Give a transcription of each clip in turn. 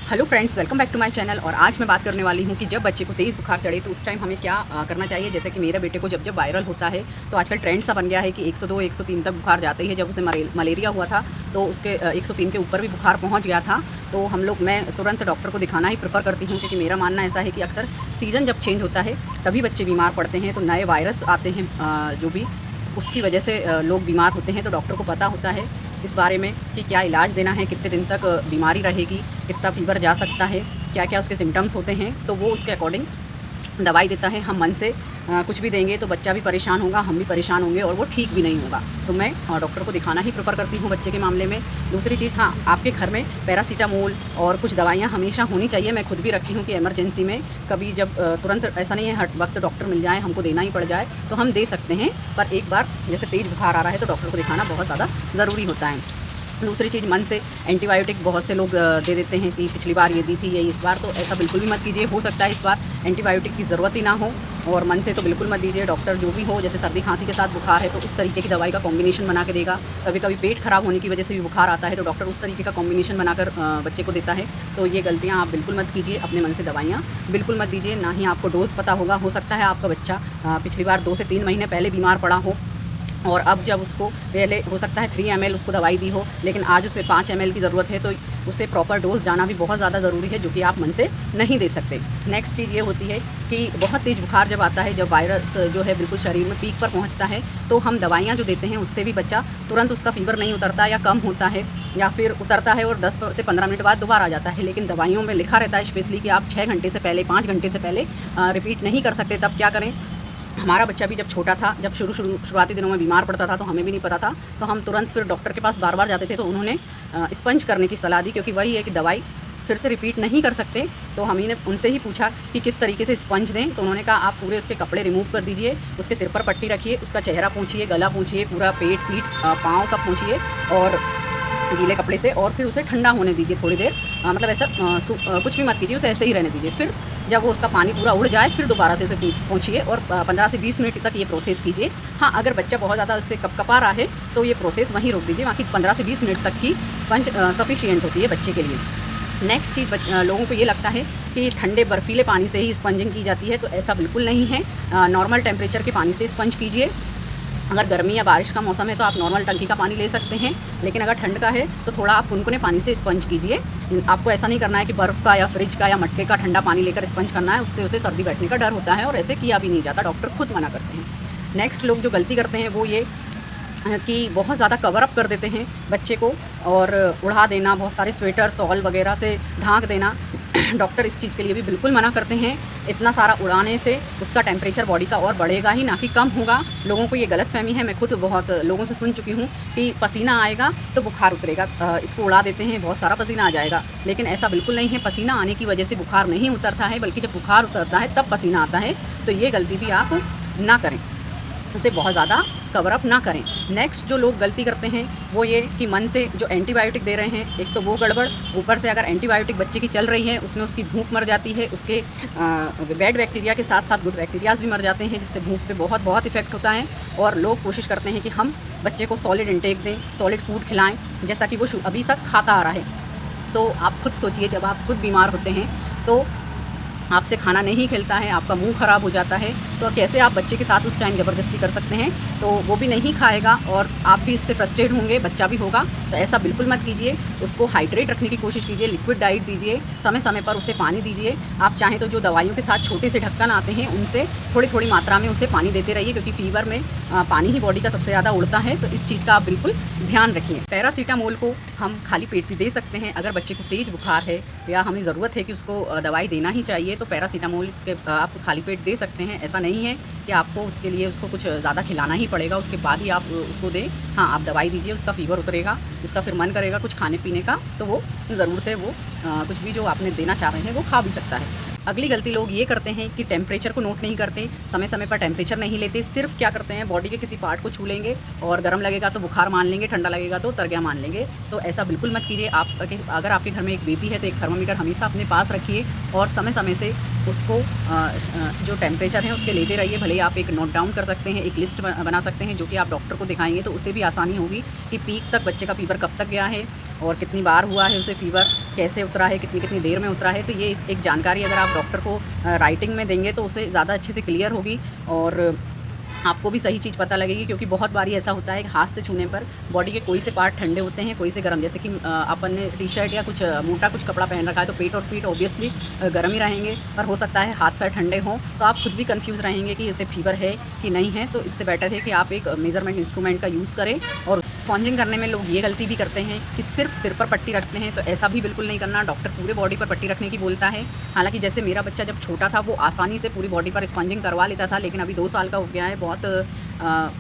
Hello friends, welcome back to my channel. और आज मैं बात करने वाली हूँ कि जब बच्चे को तेज़ बुखार चढ़े तो उस टाइम हमें क्या करना चाहिए। जैसे कि मेरे बेटे को जब वायरल होता है तो आजकल ट्रेंड सा बन गया है कि 102 103 तक बुखार जाते ही है। जब उसे मलेरिया हुआ था तो उसके 103 के ऊपर भी बुखार पहुँच गया था। तो मैं तुरंत डॉक्टर को दिखाना ही प्रेफर करती हूँ, क्योंकि मेरा मानना ऐसा है कि अक्सर सीज़न जब चेंज होता है तभी बच्चे बीमार पड़ते हैं। तो नए वायरस आते हैं जो भी, उसकी वजह से लोग बीमार होते हैं। तो डॉक्टर को पता होता है इस बारे में कि क्या इलाज देना है, कितने दिन तक बीमारी रहेगी, कितना फीवर जा सकता है, क्या क्या उसके सिम्टम्स होते हैं। तो वो उसके अकॉर्डिंग दवाई देता है। हम मन से कुछ भी देंगे तो बच्चा भी परेशान होगा, हम भी परेशान होंगे और वो ठीक भी नहीं होगा। तो मैं डॉक्टर को दिखाना ही प्रेफर करती हूँ बच्चे के मामले में। दूसरी चीज़, हाँ, आपके घर में पैरासीटामोल और कुछ दवाइयाँ हमेशा होनी चाहिए। मैं खुद भी रखती हूँ कि इमरजेंसी में कभी जब तुरंत ऐसा नहीं है हर वक्त डॉक्टर मिल जाए, हमको देना ही पड़ जाए तो हम दे सकते हैं। पर एक बार जैसे तेज़ बुखार आ रहा है तो डॉक्टर को दिखाना बहुत ज़्यादा ज़रूरी होता है। दूसरी चीज़, मन से एंटीबायोटिक बहुत से लोग दे देते हैं कि पिछली बार ये दी थी ये इस बार, तो ऐसा बिल्कुल भी मत कीजिए। हो सकता है इस बार एंटीबायोटिक की ज़रूरत ही ना हो, और मन से तो बिल्कुल मत दीजिए। डॉक्टर जो भी हो, जैसे सर्दी खांसी के साथ बुखार है तो उस तरीके की दवाई का कॉम्बिनेशन बना के देगा। कभी कभी पेट खराब होने की वजह से भी बुखार आता है तो डॉक्टर उस तरीके का कॉम्बिनेशन बनाकर बच्चे को देता है। तो ये गलतियाँ आप बिल्कुल मत कीजिए, अपने मन से दवाइयाँ बिल्कुल मत दीजिए। ना ही आपको डोज़ पता होगा। हो सकता है आपका बच्चा पिछली बार 2 से 3 महीने पहले बीमार पड़ा हो, और अब जब उसको पहले हो सकता है 3 ml उसको दवाई दी हो, लेकिन आज उसे 5 ml की ज़रूरत है। तो उसे प्रॉपर डोज जाना भी बहुत ज़्यादा ज़रूरी है, जो कि आप मन से नहीं दे सकते। नेक्स्ट चीज़ ये होती है कि बहुत तेज़ बुखार जब आता है, जब वायरस जो है बिल्कुल शरीर में पीक पर पहुंचता है, तो हम दवाइयाँ जो देते हैं उससे भी बच्चा तुरंत उसका फीवर नहीं उतरता या कम होता है, या फिर उतरता है और 10 से 15 मिनट बाद दोबारा आ जाता है। लेकिन दवाइयों में लिखा रहता है स्पेशली कि आप 6 घंटे से पहले, 5 घंटे से पहले रिपीट नहीं कर सकते। तब क्या करें, हमारा बच्चा भी जब छोटा था, जब शुरुआती दिनों में बीमार पड़ता था तो हमें भी नहीं पता था, तो हम तुरंत फिर डॉक्टर के पास बार बार जाते थे। तो उन्होंने स्पंज करने की सलाह दी, क्योंकि वही है कि दवाई फिर से रिपीट नहीं कर सकते। तो हमने उनसे ही पूछा कि किस तरीके से स्पंज दें, तो उन्होंने कहा आप पूरे उसके कपड़े रिमूव कर दीजिए, उसके सिर पर पट्टी रखिए, उसका चेहरा पोंछिए, गला पोंछिए, पूरा पेट, पीठ, पाँव सब पोंछिए और गीले कपड़े से, और फिर उसे ठंडा होने दीजिए थोड़ी देर। मतलब ऐसा कुछ भी मत कीजिए, उसे ऐसे ही रहने दीजिए। फिर जब वो उसका पानी पूरा उड़ जाए फिर दोबारा से उसे पहुँचिए, और 15 से 20 मिनट तक ये प्रोसेस कीजिए। हाँ, अगर बच्चा बहुत ज़्यादा उससे कपकपा रहा है तो ये प्रोसेस वहीं रोक दीजिए। बाकी 15 से 20 मिनट तक की स्पंज सफिशिएंट होती है बच्चे के लिए। नेक्स्ट चीज़, लोगों को ये लगता है कि ठंडे बर्फीले पानी से ही स्पंजिंग की जाती है, तो ऐसा बिल्कुल नहीं है। नॉर्मल टेम्परेचर के पानी से स्पंज कीजिए। अगर गर्मी या बारिश का मौसम है तो आप नॉर्मल टंकी का पानी ले सकते हैं, लेकिन अगर ठंड का है तो थोड़ा आप गुनगुने पानी से स्पंज कीजिए। आपको ऐसा नहीं करना है कि बर्फ़ का या फ्रिज का या मटके का ठंडा पानी लेकर स्पंज करना है, उससे उसे सर्दी बैठने का डर होता है और ऐसे किया भी नहीं जाता, डॉक्टर खुद मना करते हैं। नेक्स्ट, लोग जो गलती करते हैं वो ये कि बहुत ज़्यादा कवर अप कर देते हैं बच्चे को, और उड़ा देना, बहुत सारे स्वेटर, शॉल वगैरह से ढाँक देना। डॉक्टर इस चीज़ के लिए भी बिल्कुल मना करते हैं। इतना सारा उड़ाने से उसका टेम्परेचर बॉडी का और बढ़ेगा ही, ना कि कम होगा। लोगों को ये गलतफहमी है, मैं खुद बहुत लोगों से सुन चुकी हूँ कि पसीना आएगा तो बुखार उतरेगा। इसको उड़ा देते हैं, बहुत सारा पसीना आ जाएगा, लेकिन ऐसा बिल्कुल नहीं है। पसीना आने की वजह से बुखार नहीं उतरता है, बल्कि जब बुखार उतरता है तब पसीना आता है। तो ये गलती भी आप ना करें, उसे बहुत ज़्यादा कवर अप ना करें। नेक्स्ट, जो लोग गलती करते हैं वो ये कि मन से जो एंटीबायोटिक दे रहे हैं, एक तो वो गड़बड़, ऊपर से अगर एंटीबायोटिक बच्चे की चल रही है उसमें उसकी भूख मर जाती है, उसके बैड बैक्टीरिया के साथ साथ गुड बैक्टीरियाज भी मर जाते हैं, जिससे भूख पे बहुत बहुत इफेक्ट होता है। और लोग कोशिश करते हैं कि हम बच्चे को सॉलिड इंटेक दें, सॉलिड फूड खिलाएँ, जैसा कि वो अभी तक खाता आ रहा है। तो आप खुद सोचिए, जब आप खुद बीमार होते हैं तो आपसे खाना नहीं खिलता है, आपका मुंह ख़राब हो जाता है, तो कैसे आप बच्चे के साथ उस टाइम ज़बरदस्ती कर सकते हैं। तो वो भी नहीं खाएगा और आप भी इससे फ्रस्ट्रेट होंगे, बच्चा भी होगा। तो ऐसा बिल्कुल मत कीजिए। उसको हाइड्रेट रखने की कोशिश कीजिए, लिक्विड डाइट दीजिए, समय समय पर उसे पानी दीजिए। आप चाहें तो जो दवाइयों के साथ छोटे से ढक्कन आते हैं उनसे थोड़ी थोड़ी मात्रा में उसे पानी देते रहिए, क्योंकि फ़ीवर में पानी ही बॉडी का सबसे ज़्यादा उड़ता है। तो इस चीज़ का आप बिल्कुल ध्यान रखिए। पैरासीटामोल को हम खाली पेट भी दे सकते हैं। अगर बच्चे को तेज़ बुखार है या हमें ज़रूरत है कि उसको दवाई देना ही चाहिए, तो पैरासीटामोल के आप खाली पेट दे सकते हैं। ऐसा नहीं है कि आपको उसके लिए उसको कुछ ज़्यादा खिलाना ही पड़ेगा, उसके बाद ही आप उसको दें। हाँ, आप दवाई दीजिए, उसका फ़ीवर उतरेगा, उसका फिर मन करेगा कुछ खाने पीने का, तो वो ज़रूर से वो कुछ भी जो आपने देना चाह रहे हैं वो खा भी सकता है। अगली गलती लोग ये करते हैं कि टेम्परेचर को नोट नहीं करते, समय समय पर टेम्परेचर नहीं लेते। सिर्फ क्या करते हैं, बॉडी के किसी पार्ट को छू लेंगे और गर्म लगेगा तो बुखार मान लेंगे, ठंडा लगेगा तो तरगया मान लेंगे। तो ऐसा बिल्कुल मत कीजिए। अगर आपके घर में एक बेबी है तो एक थर्मामीटर हमेशा अपने पास रखिए और समय समय से उसको जो टेम्परेचर है उसके लेते रहिए। भले ही आप एक नोट डाउन कर सकते हैं, एक लिस्ट बना सकते हैं, जो कि आप डॉक्टर को दिखाएंगे तो उसे भी आसानी होगी कि पीक तक बच्चे का फ़ीवर कब तक गया है और कितनी बार हुआ है उसे फ़ीवर, कैसे उतरा है, कितनी कितनी देर में उतरा है। तो ये एक जानकारी अगर आप डॉक्टर को राइटिंग में देंगे तो उसे ज़्यादा अच्छे से क्लियर होगी और आपको भी सही चीज़ पता लगेगी। क्योंकि बहुत बारी ऐसा होता है कि हाथ से छूने पर बॉडी के कोई से पार्ट ठंडे होते हैं, कोई से गर्म। जैसे कि अपन ने टी शर्ट या कुछ मोटा कुछ कपड़ा पहन रखा है तो पेट और पीठ ऑब्वियसली गर्म ही रहेंगे, पर हो सकता है हाथ पैर ठंडे हों तो आप खुद भी कंफ्यूज रहेंगे कि इसे फीवर है कि नहीं है। तो इससे बेटर है कि आप एक मेजरमेंट इंस्ट्रूमेंट का यूज़ करें। और स्पॉन्जिंग करने में लोग ये गलती भी करते हैं कि सिर्फ सिर पर पट्टी रखते हैं, तो ऐसा भी बिल्कुल नहीं करना। डॉक्टर पूरे बॉडी पर पट्टी रखने की बोलता है। हालांकि जैसे मेरा बच्चा जब छोटा था वो आसानी से पूरी बॉडी पर स्पॉन्जिंग करवा लेता था, लेकिन अभी 2 साल का हो गया है, बहुत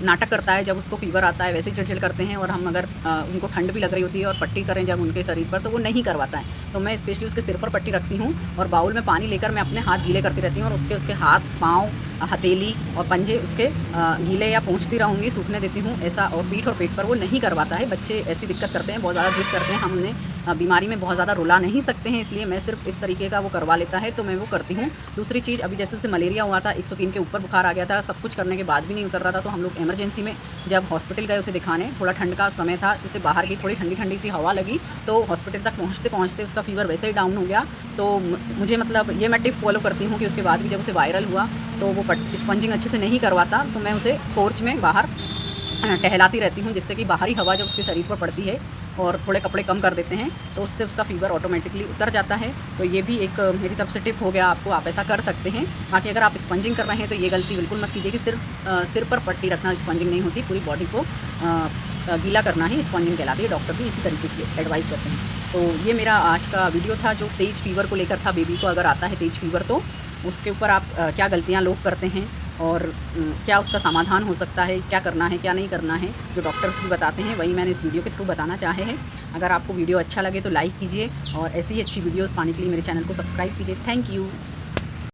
नाटक करता है। जब उसको फीवर आता है वैसे ही चिड़चिड़ करते हैं, और हम अगर उनको ठंड भी लग रही होती है और पट्टी करें जब उनके शरीर पर तो वो नहीं करवाता है। तो मैं स्पेशली उसके सिर पर पट्टी रखती हूँ और बाउल में पानी लेकर मैं अपने हाथ गीले करती रहती हूँ और उसके हाथ, पाँव, हथेली और पंजे उसके गीले या पोंछती रहूँगी, सूखने देती हूँ ऐसा। और पीठ और पेट पर वो नहीं करवाता है। बच्चे ऐसी दिक्कत करते हैं, बहुत ज़्यादा जिद करते हैं, हम उन्हें बीमारी में बहुत ज़्यादा रुला नहीं सकते हैं, इसलिए मैं सिर्फ इस तरीके का वो करवा लेता है तो मैं वो करती हूँ। दूसरी चीज़, अभी जैसे उसे मलेरिया हुआ था, 103 के ऊपर बुखार आ गया था, सब कुछ करने के बाद भी नहीं उतर रहा था, तो हम लोग इमरजेंसी में जब हॉस्पिटल गए उसे दिखाने, थोड़ा ठंड का समय था, उसे बाहर की थोड़ी ठंडी ठंडी सी हवा लगी तो हॉस्पिटल तक पहुँचते पहुँचते उसका फीवर वैसे ही डाउन हो गया। तो मुझे मतलब ये मैं टिप फॉलो करती हूँ कि उसके बाद भी जब उसे वायरल हुआ तो वो स्पंजिंग अच्छे से नहीं करवाता, तो मैं उसे पोर्च में बाहर टहलाती रहती हूँ, जिससे कि बाहरी हवा जब उसके शरीर पर पड़ती है और थोड़े कपड़े कम कर देते हैं तो उससे उसका फीवर ऑटोमेटिकली उतर जाता है। तो ये भी एक मेरी तरफ से टिप हो गया आपको, आप ऐसा कर सकते हैं। बाकी अगर आप स्पंजिंग कर रहे हैं तो ये गलती बिल्कुल मत कीजिए कि सिर्फ सिर पर पट्टी रखना स्पंजिंग नहीं होती, पूरी बॉडी को गीला करना ही स्पंजिंग कहलाती है। डॉक्टर भी इसी तरीके से एडवाइस करते हैं। तो ये मेरा आज का वीडियो था जो तेज फीवर को लेकर था। बेबी को अगर आता है तेज फीवर तो उसके ऊपर आप क्या गलतियाँ लोग करते हैं और क्या उसका समाधान हो सकता है, क्या करना है क्या नहीं करना है, जो डॉक्टर्स भी बताते हैं वही मैंने इस वीडियो के थ्रू बताना चाहे हैं। अगर आपको वीडियो अच्छा लगे तो लाइक कीजिए और ऐसी ही अच्छी वीडियोस पाने के लिए मेरे चैनल को सब्सक्राइब कीजिए। Thank you.